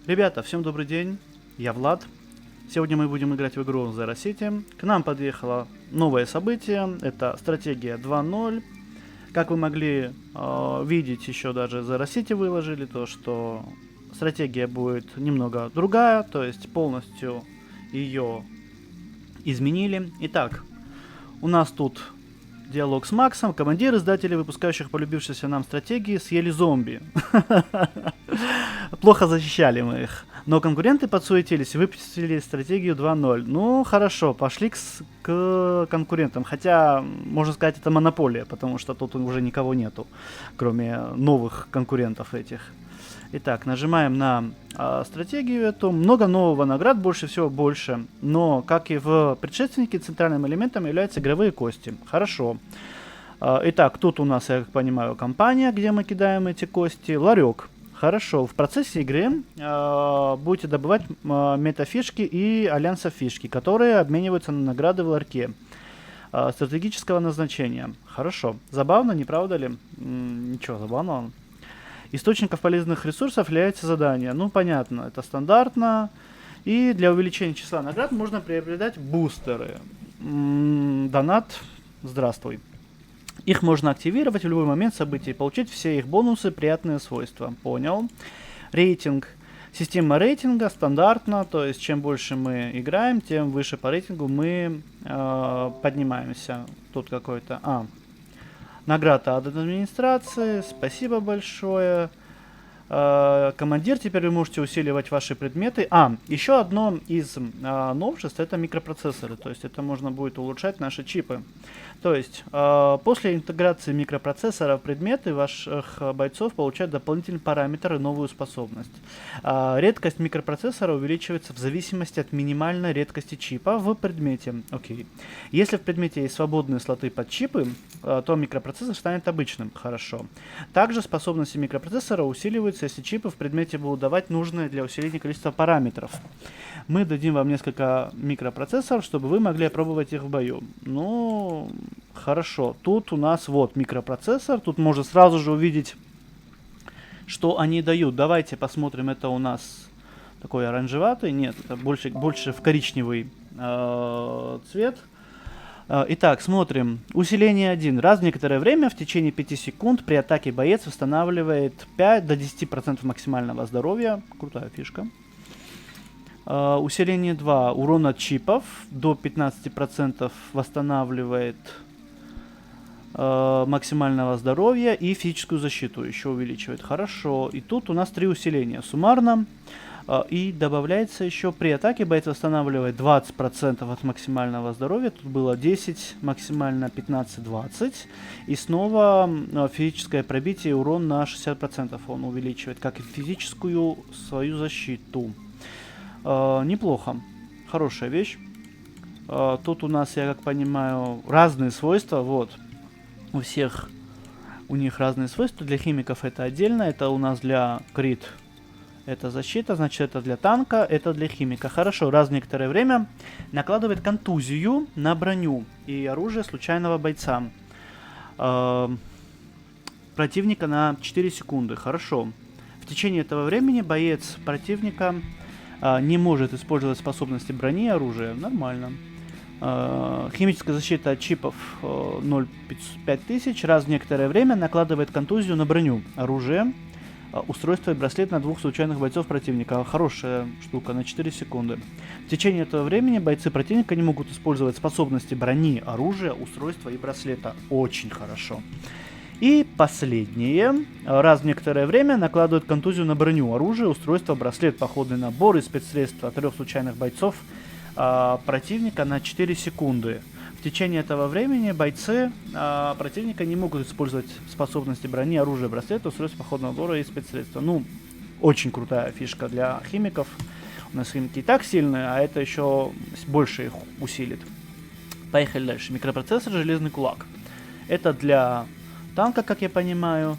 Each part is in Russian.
Ребята, всем добрый день, я Влад. Сегодня мы будем играть в игру Zero City. К нам подъехало новое событие, это стратегия 2.0. Как вы могли видеть, еще даже Zero City выложили, то что стратегия будет немного другая, то есть полностью ее изменили. Итак, у нас тут диалог с Максом. Командир издателей, выпускающих полюбившиеся нам стратегии, съели зомби. Плохо защищали мы их. Но конкуренты подсуетились и выпустили стратегию 2.0. Ну, хорошо, пошли к конкурентам. Хотя, можно сказать, это монополия, потому что тут уже никого нету, кроме новых конкурентов этих. Итак, нажимаем на стратегию эту. Много нового наград, больше всего больше. Но, как и в предшественнике, центральным элементом являются игровые кости. Хорошо. Итак, тут у нас, я как понимаю, компания, где мы кидаем эти кости. Ларек. Хорошо. В процессе игры будете добывать метафишки и альянса фишки, которые обмениваются на награды в ларьке стратегического назначения. Хорошо. Забавно, не правда ли? Ничего забавного. Источников полезных ресурсов является задание. Ну, понятно, это стандартно. И для увеличения числа наград можно приобретать бустеры. Донат, здравствуй. Их можно активировать в любой момент событий и получить все их бонусы, приятные свойства. Понял. Рейтинг. Система рейтинга стандартна, то есть чем больше мы играем, тем выше по рейтингу мы поднимаемся. Тут какой-то... Награда от администрации, спасибо большое. Командир, теперь вы можете усиливать ваши предметы. Еще одно из новшеств — это микропроцессоры, то есть это можно будет улучшать наши чипы. То есть после интеграции микропроцессора в предметы ваших бойцов получают дополнительный параметр и новую способность. Редкость микропроцессора увеличивается в зависимости от минимальной редкости чипа в предмете. Окей. Если в предмете есть свободные слоты под чипы, то микропроцессор станет обычным. Хорошо. Также способности микропроцессора усиливаются, если чипы в предмете будут давать нужное для усиления количества параметров. Мы дадим вам несколько микропроцессоров, чтобы вы могли опробовать их в бою. Ну, хорошо. Тут у нас вот микропроцессор. Тут можно сразу же увидеть, что они дают. Давайте посмотрим. Это у нас такой оранжеватый. Нет, это больше в коричневый цвет. Итак, смотрим. Усиление 1. Раз в некоторое время, в течение 5 секунд, при атаке боец восстанавливает 5 до 10% максимального здоровья. Крутая фишка. Усиление 2. Урон от чипов до 15% восстанавливает максимального здоровья и физическую защиту еще увеличивает. Хорошо. И тут у нас 3 усиления. Суммарно. И добавляется еще при атаке боец восстанавливает 20% от максимального здоровья. Тут было 10, максимально 15-20. И снова физическое пробитие, урон на 60% он увеличивает, как и физическую свою защиту. Неплохо. Хорошая вещь. Тут у нас, я как понимаю, разные свойства. Вот. У всех у них разные свойства. Для химиков это отдельно. Это у нас для крит. Это защита, значит, это для танка, это для химика. Хорошо, раз в некоторое время накладывает контузию на броню и оружие случайного бойца. Противника на 4 секунды. Хорошо. В течение этого времени боец противника не может использовать способности брони и оружия. Нормально. Химическая защита от чипов 0,5000. Раз в некоторое время накладывает контузию на броню, оружие, устройство и браслет на 2 случайных бойцов противника. Хорошая штука, на 4 секунды. В течение этого времени бойцы противника не могут использовать способности брони, оружия, устройства и браслета. Очень хорошо. И последнее. Раз в некоторое время накладывают контузию на броню, оружие, устройство, браслет, походный набор и спецсредства от 3 случайных бойцов противника на 4 секунды. В течение этого времени бойцы противника не могут использовать способности брони, оружия, браслета, устройства походного набора и спецсредства. Ну, очень крутая фишка для химиков. У нас химики и так сильные, а это еще больше их усилит. Поехали дальше. Микропроцессор «Железный кулак». Это для танка, как я понимаю,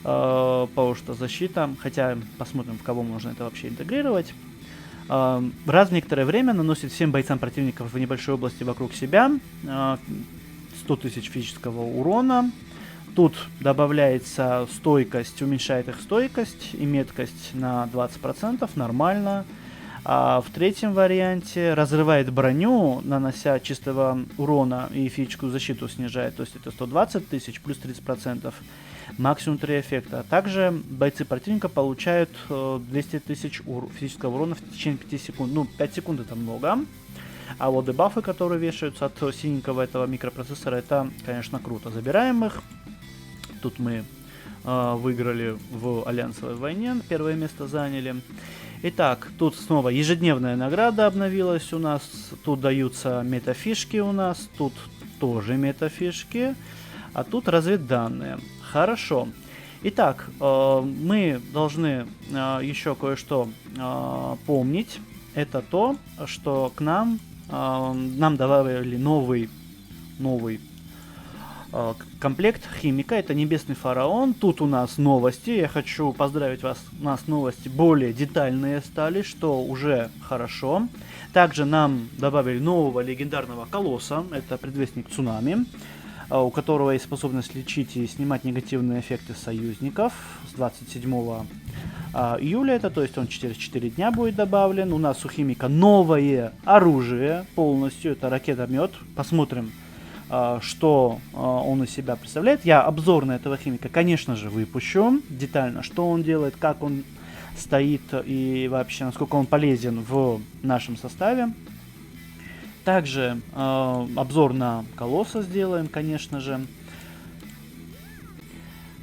потому что защита, хотя посмотрим, в кого можно это вообще интегрировать. Раз в некоторое время наносит всем бойцам противников в небольшой области вокруг себя 100 000 физического урона. Тут добавляется стойкость, уменьшает их стойкость и меткость на 20%, нормально. А в третьем варианте разрывает броню, нанося чистого урона и физическую защиту снижает. То есть это 120 тысяч плюс 30%. Максимум 3 эффекта. Также бойцы противника получают 200 тысяч физического урона в течение 5 секунд. Ну, 5 секунд это много. А вот дебафы, которые вешаются от синенького этого микропроцессора, это, конечно, круто. Забираем их. Тут мы выиграли в альянсовой войне, первое место заняли. Итак, тут снова ежедневная награда обновилась у нас. Тут даются метафишки у нас, тут тоже метафишки, а тут разведданные. Хорошо. Итак, мы должны еще кое-что помнить. Это то, что к нам добавили новый комплект химика, это Небесный Фараон. Тут у нас новости, я хочу поздравить вас, у нас новости более детальные стали, что уже хорошо. Также нам добавили нового легендарного колосса, это предвестник цунами, у которого есть способность лечить и снимать негативные эффекты союзников с 27 июля, это, то есть он через 4 дня будет добавлен. У нас у химика новое оружие полностью, это ракетомет, посмотрим, что он из себя представляет. Я обзор на этого химика, конечно же, выпущу детально, что он делает, как он стоит и вообще насколько он полезен в нашем составе. Также обзор на колосса сделаем, конечно же.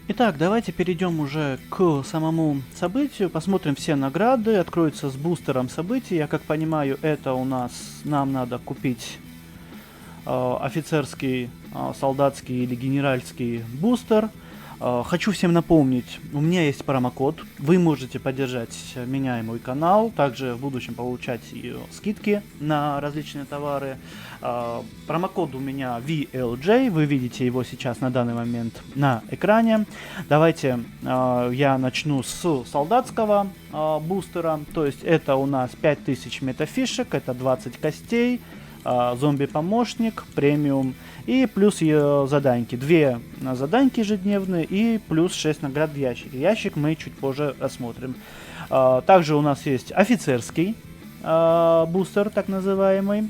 Итак, давайте перейдем уже к самому событию, посмотрим все награды, откроется с бустером событий. Я как понимаю, это у нас, нам надо купить офицерский, солдатский или генеральский бустер. Хочу всем напомнить, у меня есть промокод, вы можете поддержать меня и мой канал, также в будущем получать скидки на различные товары. Промокод у меня VLJ, вы видите его сейчас на данный момент на экране. Давайте я начну с солдатского бустера, то есть это у нас 5000 метафишек, это 20 костей, зомби-помощник, премиум и плюс заданьки. 2 заданьки ежедневные и плюс 6 наград в ящике. Ящик мы чуть позже рассмотрим. Также у нас есть офицерский бустер, так называемый.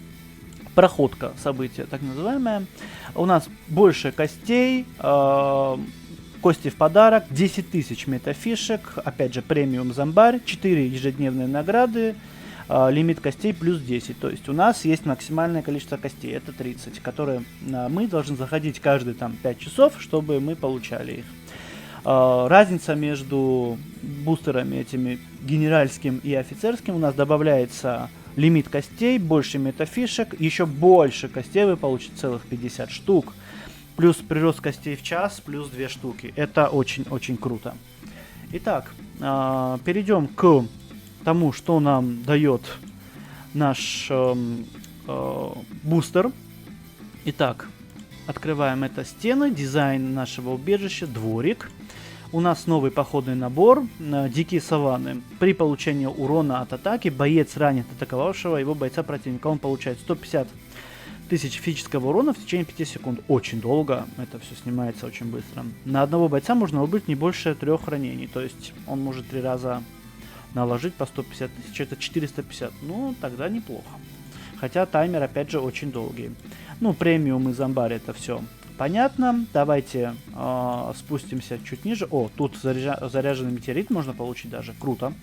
Проходка события, так называемая. У нас больше костей, кости в подарок, 10 тысяч метафишек, опять же премиум зомбарь, 4 ежедневные награды, лимит костей плюс 10. То есть у нас есть максимальное количество костей, это 30, которые мы должны заходить каждые там 5 часов, чтобы мы получали их. Разница между бустерами этими генеральским и офицерским: у нас добавляется лимит костей, больше метафишек, еще больше костей вы получите, целых 50 штук, плюс прирост костей в час, плюс 2 штуки. Это очень-очень круто. Итак, перейдем к тому, что нам дает наш бустер. Итак, открываем это стены, дизайн нашего убежища, дворик. У нас новый походный набор, дикие саванны. При получении урона от атаки боец ранит атаковавшего его бойца противника. Он получает 150 тысяч физического урона в течение 5 секунд. Очень долго, это все снимается очень быстро. На одного бойца можно убить не больше 3 ранений, то есть он может 3 раза наложить по 150 тысяч, это 450, ну тогда неплохо. Хотя таймер опять же очень долгий. Ну, премиум и зомбарь, это все понятно. Давайте спустимся чуть ниже. О, тут заряженный метеорит можно получить даже, круто.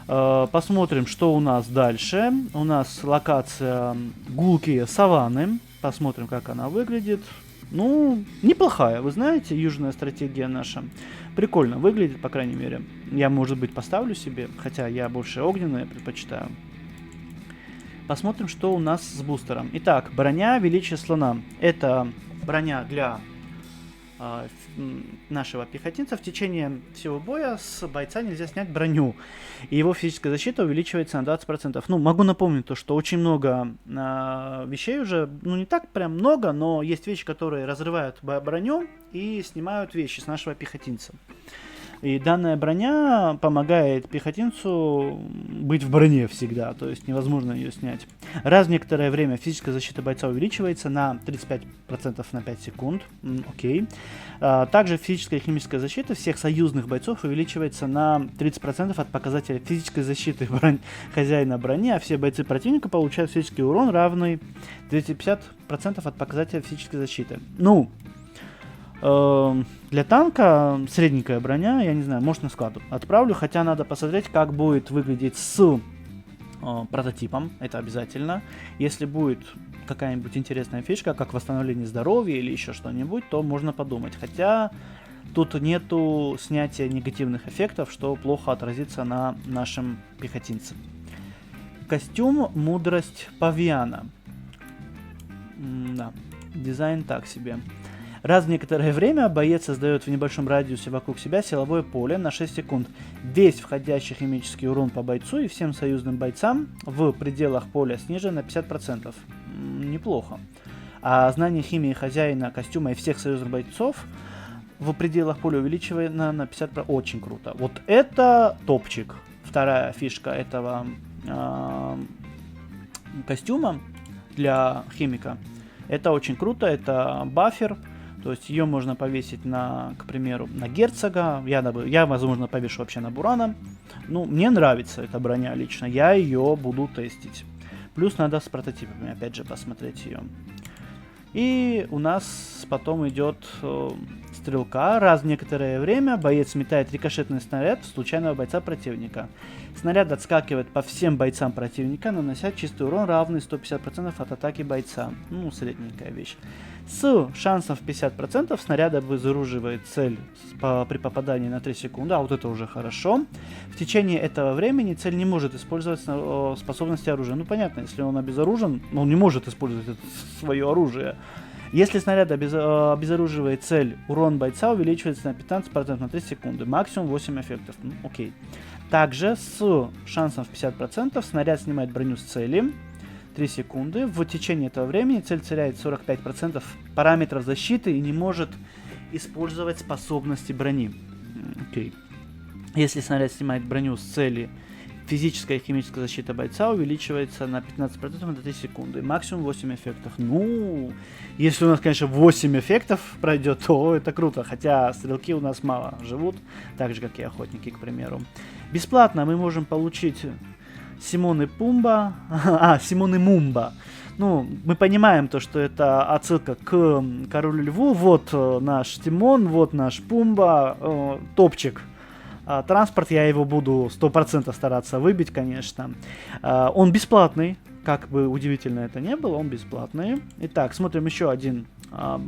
Посмотрим, что у нас дальше. У нас локация гулкие саванны. Посмотрим, как она выглядит. Ну, неплохая, вы знаете, южная стратегия наша. Прикольно выглядит, по крайней мере. Я, может быть, поставлю себе, хотя я больше огненные предпочитаю. Посмотрим, что у нас с бустером. Итак, броня величия слона. Это броня для нашего пехотинца. В течение всего боя с бойца нельзя снять броню, и его физическая защита увеличивается на 20%. Ну, могу напомнить то, что очень много вещей уже, ну не так прям много, но есть вещи, которые разрывают броню и снимают вещи с нашего пехотинца. И данная броня помогает пехотинцу быть в броне всегда, то есть невозможно ее снять. Раз в некоторое время физическая защита бойца увеличивается на 35% на 5 секунд. Окей. Также физическая и химическая защита всех союзных бойцов увеличивается на 30% от показателя физической защиты хозяина брони, а все бойцы противника получают физический урон, равный 250% от показателя физической защиты. Ну, для танка средненькая броня, я не знаю, может на склад отправлю, хотя надо посмотреть, как будет выглядеть с прототипом, это обязательно. Если будет какая-нибудь интересная фишка, как восстановление здоровья или еще что-нибудь, то можно подумать. Хотя тут нету снятия негативных эффектов, что плохо отразится на нашем пехотинце. Костюм «Мудрость Павиана». Да, дизайн так себе. Раз в некоторое время боец создает в небольшом радиусе вокруг себя силовое поле на 6 секунд. Весь входящий химический урон по бойцу и всем союзным бойцам в пределах поля снижен на 50%. Неплохо. А знание химии хозяина костюма и всех союзных бойцов в пределах поля увеличивается на 50%. Очень круто. Вот это топчик. Вторая фишка этого костюма для химика. Это очень круто. Это бафер. То есть ее можно повесить на, к примеру, на герцога. Я, возможно, повешу вообще на бурана. Ну, мне нравится эта броня лично. Я ее буду тестить. Плюс надо с прототипами, опять же, посмотреть ее. И у нас потом идет стрелка. Раз в некоторое время боец метает рикошетный снаряд в случайного бойца противника. Снаряд отскакивает по всем бойцам противника, нанося чистый урон, равный 150% от атаки бойца. Ну, средненькая вещь. С шансом в 50% снаряд обезоруживает цель при попадании на 3 секунды, а вот это уже хорошо. В течение этого времени цель не может использовать способности оружия. Ну, понятно, если он обезоружен, он не может использовать свое оружие. Если снаряд обезоруживает цель, урон бойца увеличивается на 15% на 3 секунды, максимум 8 эффектов. Ну, окей. Также с шансом в 50% снаряд снимает броню с цели 3 секунды. В течение этого времени цель теряет 45% параметров защиты и не может использовать способности брони. Окей. Если снаряд снимает броню с цели, физическая и химическая защита бойца увеличивается на 15% на 3 секунды. Максимум 8 эффектов. Ну, если у нас, конечно, 8 эффектов пройдет, то это круто. Хотя стрелки у нас мало живут, так же, как и охотники, к примеру. Бесплатно мы можем получить Симон и Мумба. Ну, мы понимаем то, что это отсылка к Королю Льву. Вот наш Тимон, вот наш Пумба, топчик. Транспорт я его буду 100% стараться выбить, конечно. Он бесплатный, как бы удивительно это не было, он бесплатный. Итак, смотрим еще один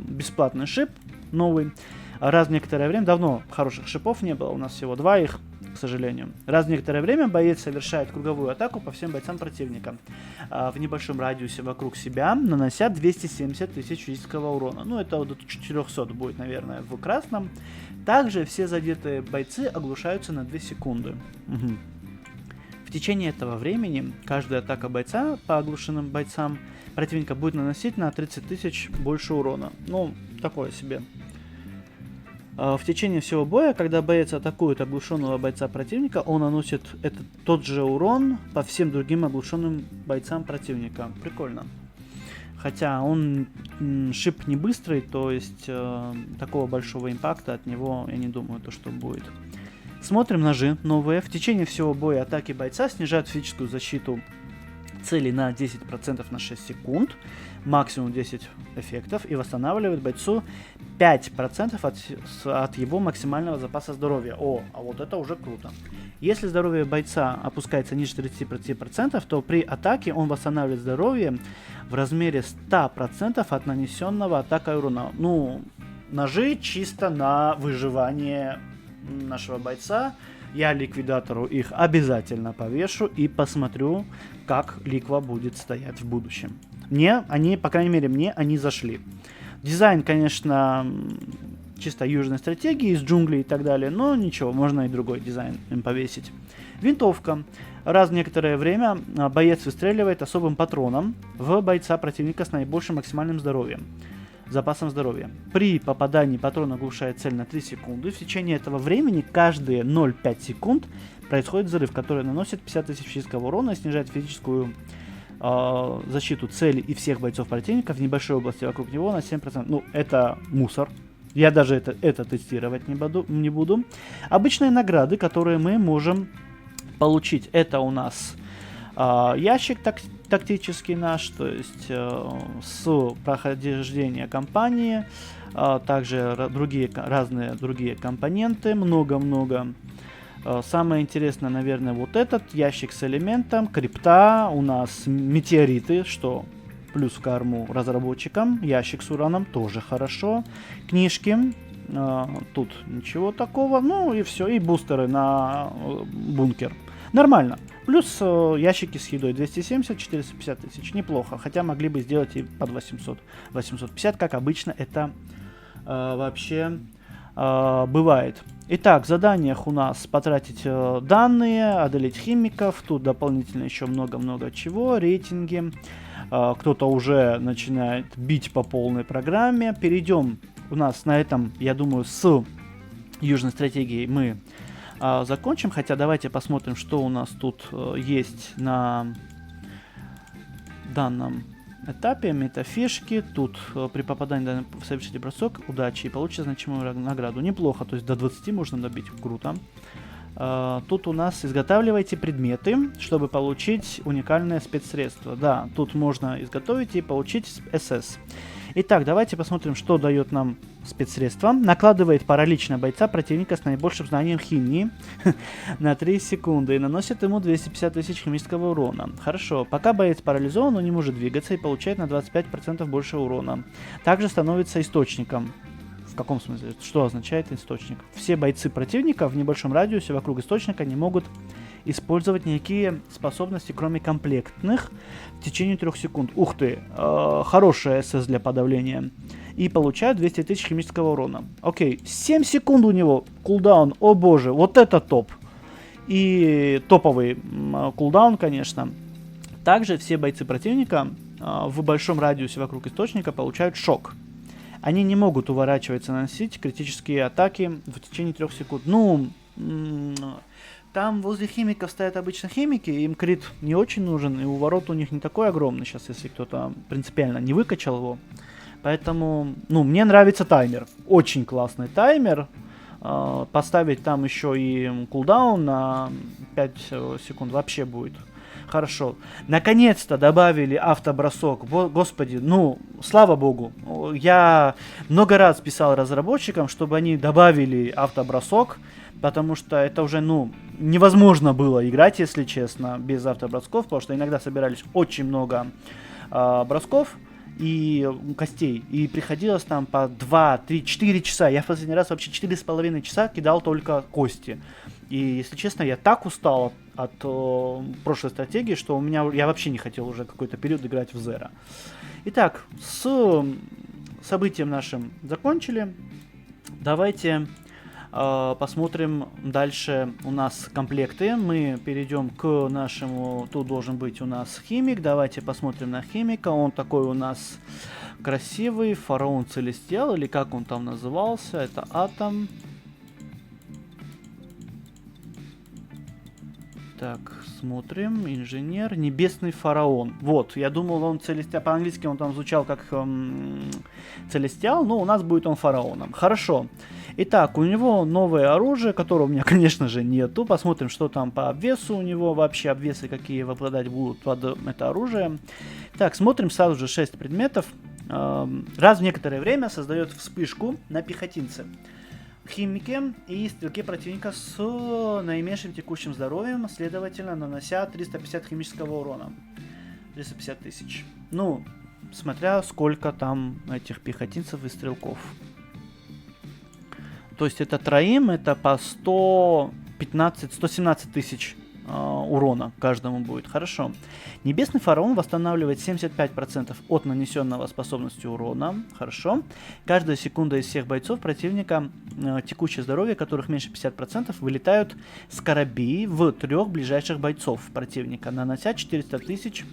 бесплатный шип новый. Раз в некоторое время, давно хороших шипов не было, у нас всего 2 их, к сожалению. Раз в некоторое время боец совершает круговую атаку по всем бойцам противника в небольшом радиусе вокруг себя, нанося 270 тысяч физического урона. Ну, это до 400 будет, наверное, в красном. Также все задетые бойцы оглушаются на 2 секунды. Угу. В течение этого времени каждая атака бойца по оглушенным бойцам противника будет наносить на 30 тысяч больше урона. Ну, такое себе. В течение всего боя, когда боец атакует оглушенного бойца противника, он наносит тот же урон по всем другим оглушенным бойцам противника. Прикольно. Хотя он шип не быстрый, то есть такого большого импакта от него я не думаю, то что будет. Смотрим ножи новые. В течение всего боя атаки бойца снижают физическую защиту цели на 10% на 6 секунд, максимум 10 эффектов, и восстанавливает бойцу 5% от его максимального запаса здоровья. О, а вот это уже круто. Если здоровье бойца опускается ниже 35%, то при атаке он восстанавливает здоровье в размере 100% от нанесенного атакой урона. Ну, ножи чисто на выживание нашего бойца. Я ликвидатору их обязательно повешу и посмотрю, как ликва будет стоять в будущем. По крайней мере, мне они зашли. Дизайн, конечно, чисто южной стратегии, из джунглей и так далее, но ничего, можно и другой дизайн им повесить. Винтовка. Раз в некоторое время боец выстреливает особым патроном в бойца противника с наибольшим максимальным здоровьем. запасом здоровья. При попадании патрона оглушает цель на 3 секунды. В течение этого времени каждые 0,5 секунд происходит взрыв, который наносит 50 тысяч физического урона и снижает физическую защиту цели и всех бойцов противника в небольшой области вокруг него на 7%. Ну, это мусор. Я даже это тестировать не буду. Обычные награды, которые мы можем получить, это у нас ящик тактический наш, то есть с прохождения кампании, также разные другие компоненты, много-много. Самое интересное, наверное, вот этот ящик с элементом, крипта, у нас метеориты, что плюс в карму разработчикам, ящик с ураном тоже хорошо, книжки, тут ничего такого, ну и все, и бустеры на бункер. Нормально. Плюс ящики с едой 270-450 тысяч, неплохо, хотя могли бы сделать и под 800-850, как обычно это вообще бывает. Итак, в заданиях у нас потратить данные, одолеть химиков, тут дополнительно еще много-много чего, рейтинги. Кто-то уже начинает бить по полной программе. Перейдем у нас на этом, я думаю, с южной стратегией мы закончим. Хотя давайте посмотрим, что у нас тут есть на данном этапе. Метафишки. Тут при попадании совершите бросок удачи и получите значимую награду. Неплохо, то есть до 20 можно добить. Круто. Тут у нас изготавливайте предметы, чтобы получить уникальное спецсредство. Да, тут можно изготовить и получить СС. Итак, давайте посмотрим, что дает нам спецсредство. Накладывает паралич на бойца противника с наибольшим знанием химии на 3 секунды и наносит ему 250 тысяч химического урона. Хорошо, пока боец парализован, он не может двигаться и получает на 25% больше урона. Также становится источником. В каком смысле? Что означает источник? Все бойцы противника в небольшом радиусе вокруг источника не могут использовать никакие способности, кроме комплектных, в течение 3 секунд. Ух ты, хорошая СС для подавления. И получают 200 тысяч химического урона. Окей, 7 секунд у него кулдаун, о боже, вот это топ. И топовый кулдаун, конечно. Также все бойцы противника в большом радиусе вокруг источника получают шок. Они не могут уворачиваться, наносить критические атаки в течение 3 секунд. Ну, там возле химиков стоят обычно химики, им крит не очень нужен, и уворот у них не такой огромный сейчас, если кто-то принципиально не выкачал его. Поэтому, ну, мне нравится таймер. Очень классный таймер. Поставить там еще и кулдаун на 5 секунд вообще будет хорошо. Наконец-то добавили автобросок. Господи, ну, слава богу. Я много раз писал разработчикам, чтобы они добавили автобросок, потому что это уже, ну, невозможно было играть, если честно, без автобросков, потому что иногда собирались очень много бросков и костей, и приходилось там по 2, 3, 4 часа. Я в последний раз вообще 4,5 часа кидал только кости. И, если честно, я так устал от прошлой стратегии, что я вообще не хотел уже какой-то период играть в Zero. Итак, с событием нашим закончили. Давайте посмотрим дальше. У нас комплекты. Мы перейдем к нашему... Тут должен быть у нас химик. Давайте посмотрим на химика. Он такой у нас красивый. Фараон Целестиал, или как он там назывался. Это атом. Так, смотрим. Инженер. Небесный фараон. Вот, я думал, он Целестиал. По-английски он там звучал как Целестиал, но у нас будет он фараоном. Хорошо. Итак, у него новое оружие, которого у меня, конечно же, нету. Посмотрим, что там по обвесу у него. Вообще обвесы какие обладать будут под это оружие. Так, смотрим сразу же 6 предметов. Раз в некоторое время создает вспышку на пехотинце, химике и стрелке противника с наименьшим текущим здоровьем, следовательно, нанося 350 химического урона. 350 тысяч. Ну, смотря сколько там этих пехотинцев и стрелков. То есть это троим, это по 117 тысяч урона каждому будет. Хорошо. Небесный фараон восстанавливает 75% от нанесенного способностью урона. Хорошо. Каждая секунда из всех бойцов противника, текущее здоровье которых меньше 50%, вылетают скоробеи в 3 ближайших бойцов противника, нанося 400 тысяч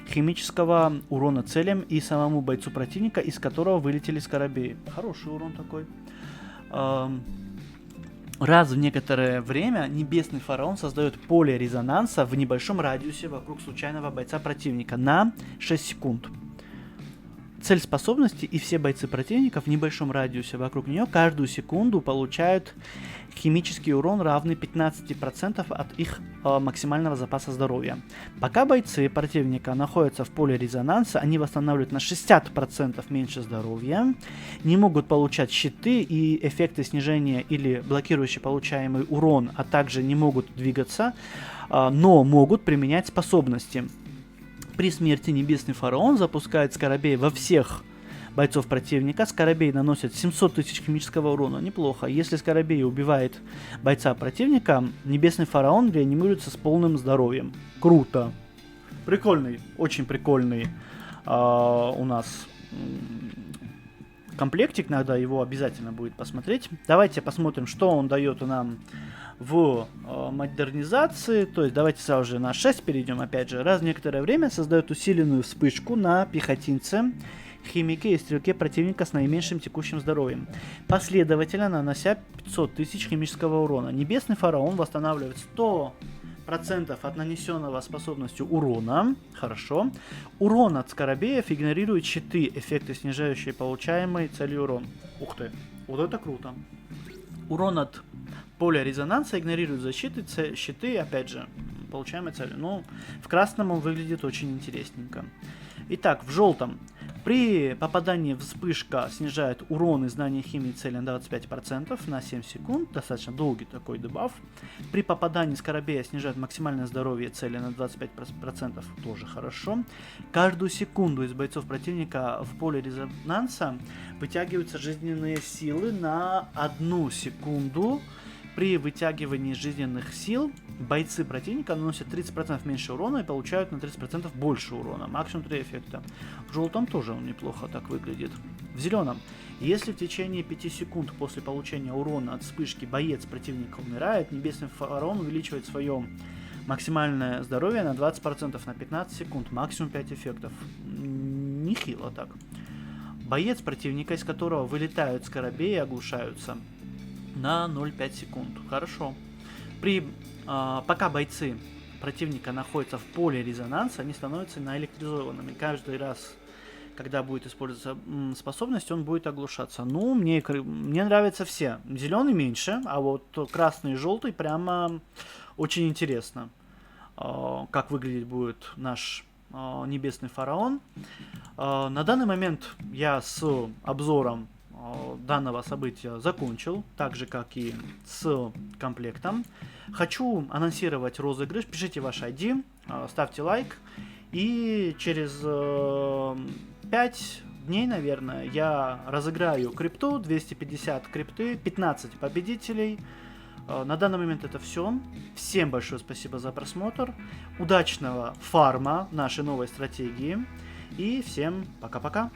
химического урона целям и самому бойцу противника, из которого вылетели скоробеи. Хороший урон такой. Раз в некоторое время небесный фараон создает поле резонанса в небольшом радиусе вокруг случайного бойца противника на 6 секунд. Цель способности и все бойцы противника в небольшом радиусе вокруг нее каждую секунду получают химический урон, равный 15% от их максимального запаса здоровья. Пока бойцы противника находятся в поле резонанса, они восстанавливают на 60% меньше здоровья, не могут получать щиты и эффекты снижения или блокирующие получаемый урон, а также не могут двигаться, но могут применять способности. При смерти небесный фараон запускает скоробей во всех бойцов противника. Скоробей наносит 700 тысяч химического урона. Неплохо. Если скоробей убивает бойца противника, небесный фараон реанимируется с полным здоровьем. Круто. Прикольный. Очень прикольный у нас комплектик. Надо его обязательно будет посмотреть. Давайте посмотрим, что он дает нам в модернизации. То есть давайте сразу же на 6 перейдем. Опять же, раз в некоторое время создает усиленную вспышку на пехотинце, химике и стрелке противника с наименьшим текущим здоровьем, последовательно нанося 500 тысяч химического урона. Небесный фараон восстанавливает 100% от нанесенного способностью урона. Хорошо. Урон от скоробеев игнорирует щиты, эффекты, снижающие получаемый целью урон. Ух ты, вот это круто. Урон от поля резонанса игнорирует защиты, щиты, опять же, получаемой цели. Ну, в красном он выглядит очень интересненько. Итак, в желтом. При попадании вспышка снижает урон и знание химии цели на 25% на 7 секунд. Достаточно долгий такой дебаф. При попадании скоробея снижает максимальное здоровье цели на 25%. Тоже хорошо. Каждую секунду из бойцов противника в поле резонанса вытягиваются жизненные силы на 1 секунду. При вытягивании жизненных сил бойцы противника наносят 30% меньше урона и получают на 30% больше урона. Максимум 3 эффекта. В желтом тоже он неплохо так выглядит. В зеленом. Если в течение 5 секунд после получения урона от вспышки боец противника умирает, небесный фараон увеличивает свое максимальное здоровье на 20% на 15 секунд. Максимум 5 эффектов. Нехило так. Боец противника, из которого вылетают скоробеи, оглушаются на 0,5 секунд. Хорошо. Пока бойцы противника находятся в поле резонанса, они становятся наэлектризованными. Каждый раз, когда будет использоваться способность, он будет оглушаться. Ну, мне нравятся все. Зеленый меньше, а вот красный и желтый прямо очень интересно, как выглядеть будет наш небесный фараон. На данный момент я с обзором данного события закончил, так же как и с комплектом. Хочу анонсировать розыгрыш. Пишите ваш ID, ставьте лайк, и через 5 дней, наверное, я разыграю крипту, 250 крипты, 15 победителей. На данный момент это все. Всем большое спасибо за просмотр. Удачного фарма нашей новой стратегии. И всем пока-пока.